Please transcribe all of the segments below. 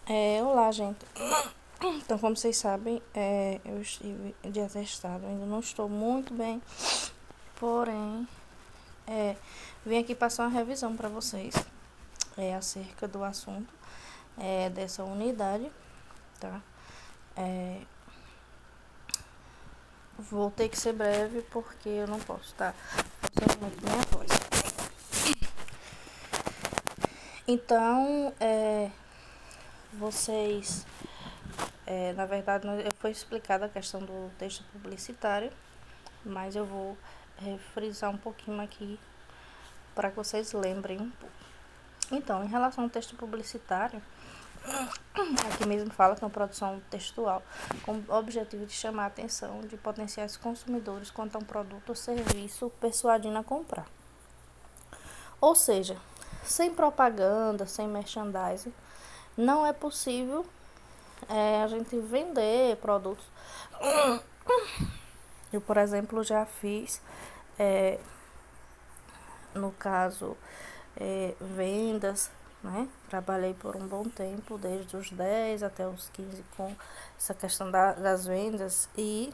Olá, gente. Então, como vocês sabem, eu estive de atestado, ainda não estou muito bem, porém, é, vim aqui passar uma revisão para vocês, acerca do assunto, dessa unidade, tá? É, vou ter que ser breve porque eu não posso estar forçando muito minha voz. Então, vocês, na verdade, foi explicada a questão do texto publicitário, mas eu vou frisar um pouquinho aqui para que vocês lembrem um pouco. Então, em relação ao texto publicitário, aqui mesmo fala que é uma produção textual com o objetivo de chamar a atenção de potenciais consumidores quanto a um produto ou serviço, persuadindo a comprar. Ou seja, sem propaganda, sem merchandising, não é possível a gente vender produtos. Eu, por exemplo, já fiz, no caso, vendas, né? Trabalhei por um bom tempo, desde os 10 até os 15 com essa questão das vendas, e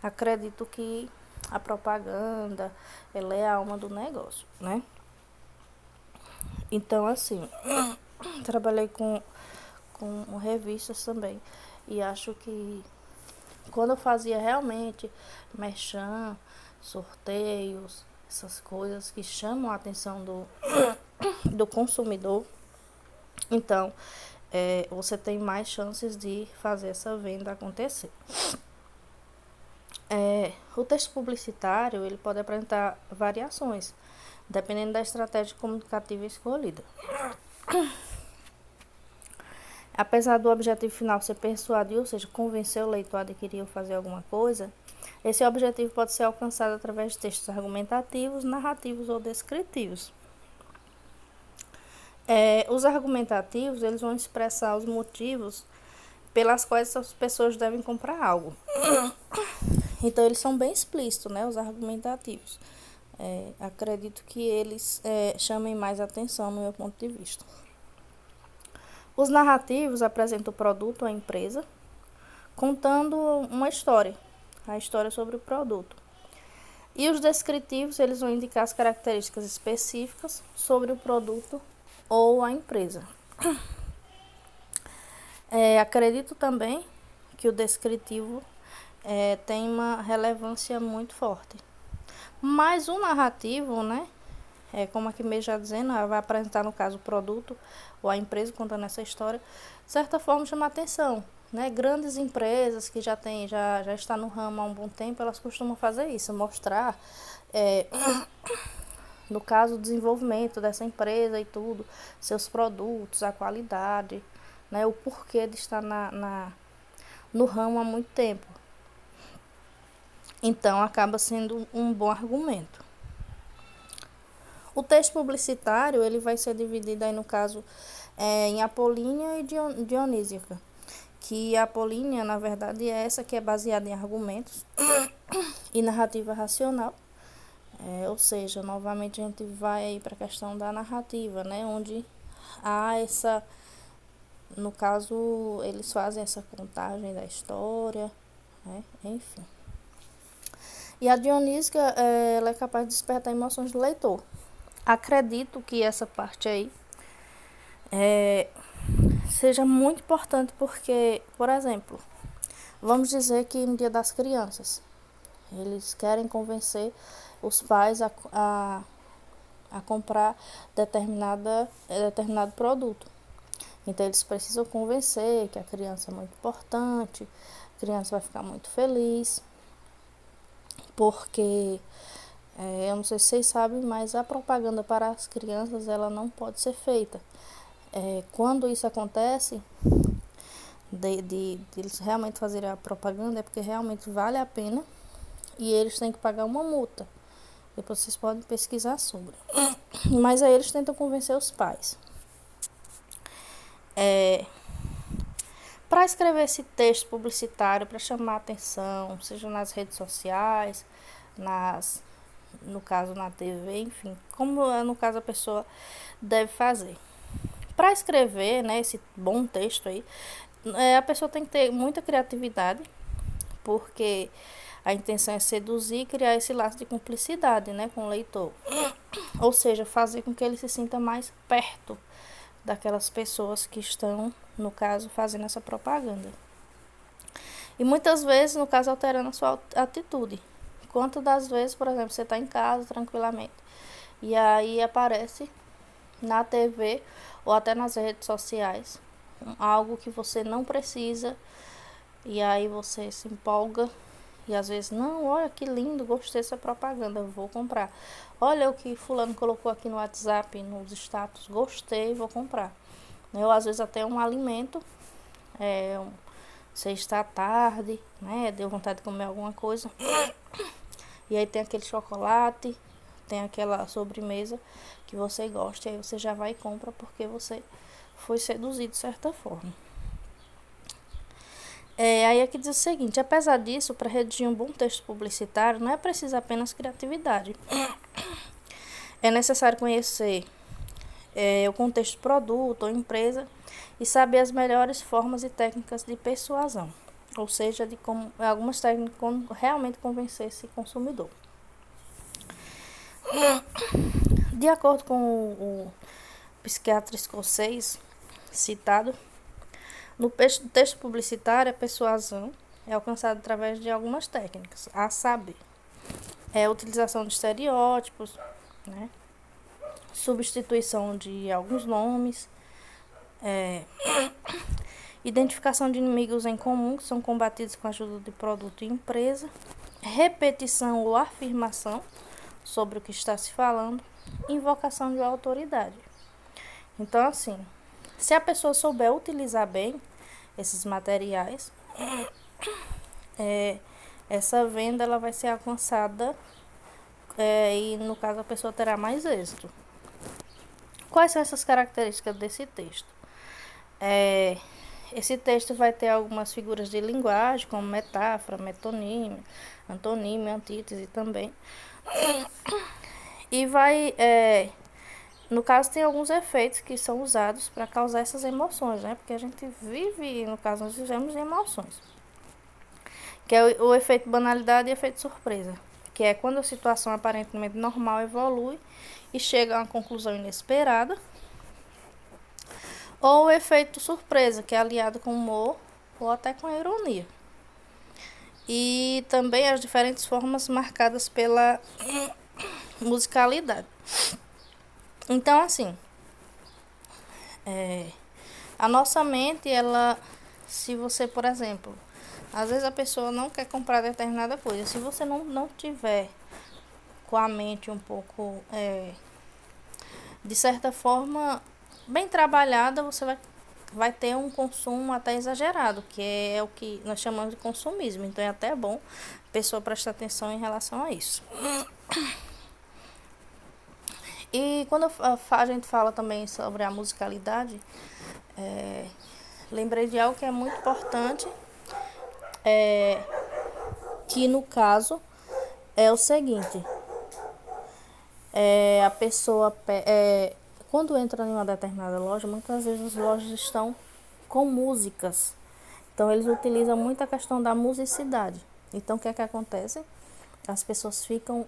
acredito que a propaganda, ela é a alma do negócio, né? Então, assim, trabalhei com revistas também, e acho que quando eu fazia realmente merchan, sorteios, essas coisas que chamam a atenção do consumidor, então você tem mais chances de fazer essa venda acontecer. O texto publicitário ele pode apresentar variações, dependendo da estratégia comunicativa escolhida. Apesar do objetivo final ser persuadir, ou seja, convencer o leitor a adquirir ou fazer alguma coisa, esse objetivo pode ser alcançado através de textos argumentativos, narrativos ou descritivos. Os argumentativos eles vão expressar os motivos pelas quais as pessoas devem comprar algo. Então, eles são bem explícitos, né, os argumentativos. Acredito que eles chamem mais atenção no meu ponto de vista. Os narrativos apresentam o produto ou a empresa, contando uma história, a história sobre o produto. E os descritivos, eles vão indicar as características específicas sobre o produto ou a empresa. Acredito também que o descritivo tem uma relevância muito forte. Mas o narrativo, né, como aqui mesmo já dizendo, vai apresentar no caso o produto ou a empresa contando essa história, de certa forma chama atenção. Né? Grandes empresas que já está no ramo há um bom tempo, elas costumam fazer isso, mostrar, no caso, o desenvolvimento dessa empresa e tudo, seus produtos, a qualidade, né? O porquê de estar no ramo há muito tempo. Então, acaba sendo um bom argumento. O texto publicitário ele vai ser dividido aí no caso em apolínea e dionísica, que a apolínea na verdade é essa que é baseada em argumentos e narrativa racional, ou seja, novamente a gente vai para a questão da narrativa, né, onde há essa, no caso eles fazem essa contagem da história, né, enfim. E a dionísica ela é capaz de despertar emoções do leitor. Acredito que essa parte aí seja muito importante porque, por exemplo, vamos dizer que no Dia das Crianças, eles querem convencer os pais a comprar determinado produto. Então, eles precisam convencer que a criança é muito importante, a criança vai ficar muito feliz, porque eu não sei se vocês sabem, mas a propaganda para as crianças ela não pode ser feita. Quando isso acontece, de eles realmente fazerem a propaganda, é porque realmente vale a pena e eles têm que pagar uma multa. Depois vocês podem pesquisar sobre. Mas aí eles tentam convencer os pais. Para escrever esse texto publicitário, para chamar a atenção, seja nas redes sociais, no caso na TV, enfim, como no caso a pessoa deve fazer. Para para escrever, né, esse bom texto aí, a pessoa tem que ter muita criatividade, porque a intenção é seduzir e criar esse laço de cumplicidade, né, com o leitor. Ou seja, fazer com que ele se sinta mais perto daquelas pessoas que estão, no caso, fazendo essa propaganda. E muitas vezes, no caso, alterando a sua atitude. Quantas das vezes, por exemplo, você está em casa tranquilamente e aí aparece na TV ou até nas redes sociais algo que você não precisa, e aí você se empolga e às vezes, não, olha que lindo, gostei dessa propaganda, eu vou comprar. Olha o que fulano colocou aqui no WhatsApp, nos status, gostei, vou comprar. Eu às vezes até um alimento, você está tarde, né, deu vontade de comer alguma coisa, e aí tem aquele chocolate, tem aquela sobremesa que você gosta, e aí você já vai e compra porque você foi seduzido de certa forma. Aí aqui diz o seguinte: apesar disso, para redigir um bom texto publicitário não é preciso apenas criatividade. É necessário conhecer o contexto do produto ou empresa e saber as melhores formas e técnicas de persuasão, ou seja, de como algumas técnicas de como realmente convencer esse consumidor. De acordo com o psiquiatra escocês citado, no texto publicitário, a persuasão é alcançada através de algumas técnicas, a saber, a utilização de estereótipos, né? Substituição de alguns nomes, identificação de inimigos em comum que são combatidos com a ajuda de produto e empresa, repetição ou afirmação sobre o que está se falando, invocação de autoridade. Então, assim, se a pessoa souber utilizar bem esses materiais, essa venda ela vai ser alcançada e, no caso, a pessoa terá mais êxito. Quais são essas características desse texto? Esse texto vai ter algumas figuras de linguagem, como metáfora, metonímia, antonímia, antítese também. E vai, no caso, tem alguns efeitos que são usados para causar essas emoções, né? Porque a gente vive, no caso, nós vivemos em emoções. Que é o efeito banalidade e efeito surpresa. Que é quando a situação aparentemente normal evolui e chega a uma conclusão inesperada. Ou o efeito surpresa, que é aliado com humor ou até com ironia. E também as diferentes formas marcadas pela musicalidade. Então, assim, a nossa mente, ela, se você, por exemplo, às vezes a pessoa não quer comprar determinada coisa, se você não tiver com a mente um pouco, de certa forma, bem trabalhada, você vai ter um consumo até exagerado, que é o que nós chamamos de consumismo. Então é até bom a pessoa prestar atenção em relação a isso. E quando a gente fala também sobre a musicalidade, lembrei de algo que é muito importante, que no caso é o seguinte: a pessoa, quando entra em uma determinada loja, muitas vezes as lojas estão com músicas. Então eles utilizam muito a questão da musicidade. Então o que é que acontece? As pessoas ficam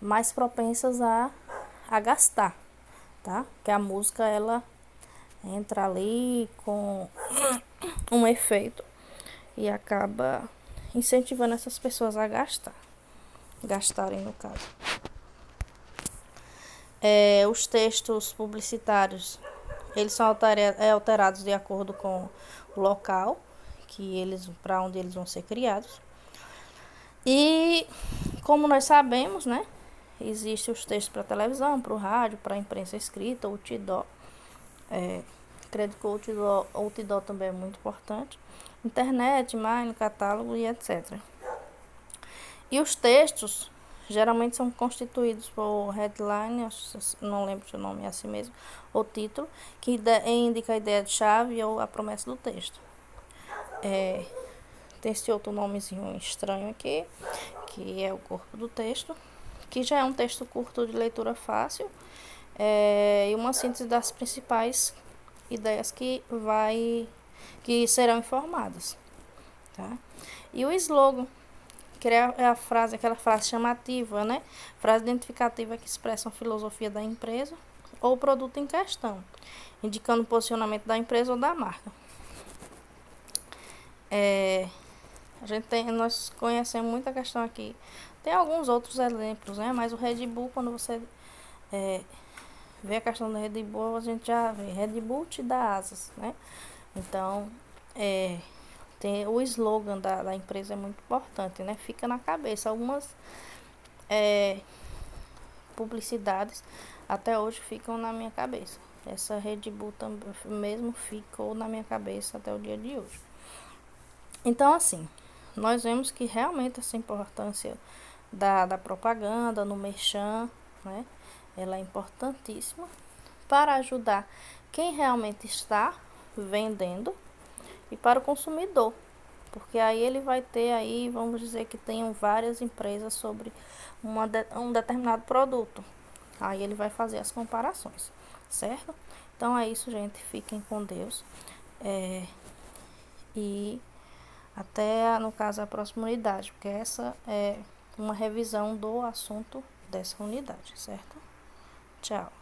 mais propensas a gastar, tá? Porque a música, ela entra ali com um efeito e acaba incentivando essas pessoas a gastarem no caso. Os textos publicitários, eles são alterados de acordo com o local para onde eles vão ser criados. E como nós sabemos, né, existem os textos para televisão, para o rádio, para a imprensa escrita, outdoor. Acredito que o outdoor também é muito importante. Internet, e-mail, catálogo e etc. E os textos geralmente são constituídos por headline, não lembro se o nome é assim mesmo, ou título, que indica a ideia de chave ou a promessa do texto. Tem esse outro nomezinho estranho aqui, que é o corpo do texto, que já é um texto curto de leitura fácil e uma síntese das principais ideias que serão informadas, tá? E o slogan, que é a frase, aquela frase chamativa, né? Frase identificativa que expressa a filosofia da empresa ou o produto em questão, indicando o posicionamento da empresa ou da marca. Nós conhecemos muita questão aqui. Tem alguns outros exemplos, né? Mas o Red Bull, quando você vê a questão do Red Bull, a gente já vê. Red Bull te dá asas, né? Então, tem o slogan da empresa é muito importante, né? Fica na cabeça. Algumas publicidades até hoje ficam na minha cabeça. Essa Red Bull também mesmo ficou na minha cabeça até o dia de hoje. Então, assim, nós vemos que realmente essa importância da propaganda no merchan, né? Ela é importantíssima para ajudar quem realmente está vendendo e para o consumidor, porque aí ele vai ter aí, vamos dizer que tenham várias empresas sobre um determinado produto, aí ele vai fazer as comparações, certo? Então é isso, gente, fiquem com Deus, e até, no caso, a próxima unidade, porque essa é uma revisão do assunto dessa unidade, certo? Tchau.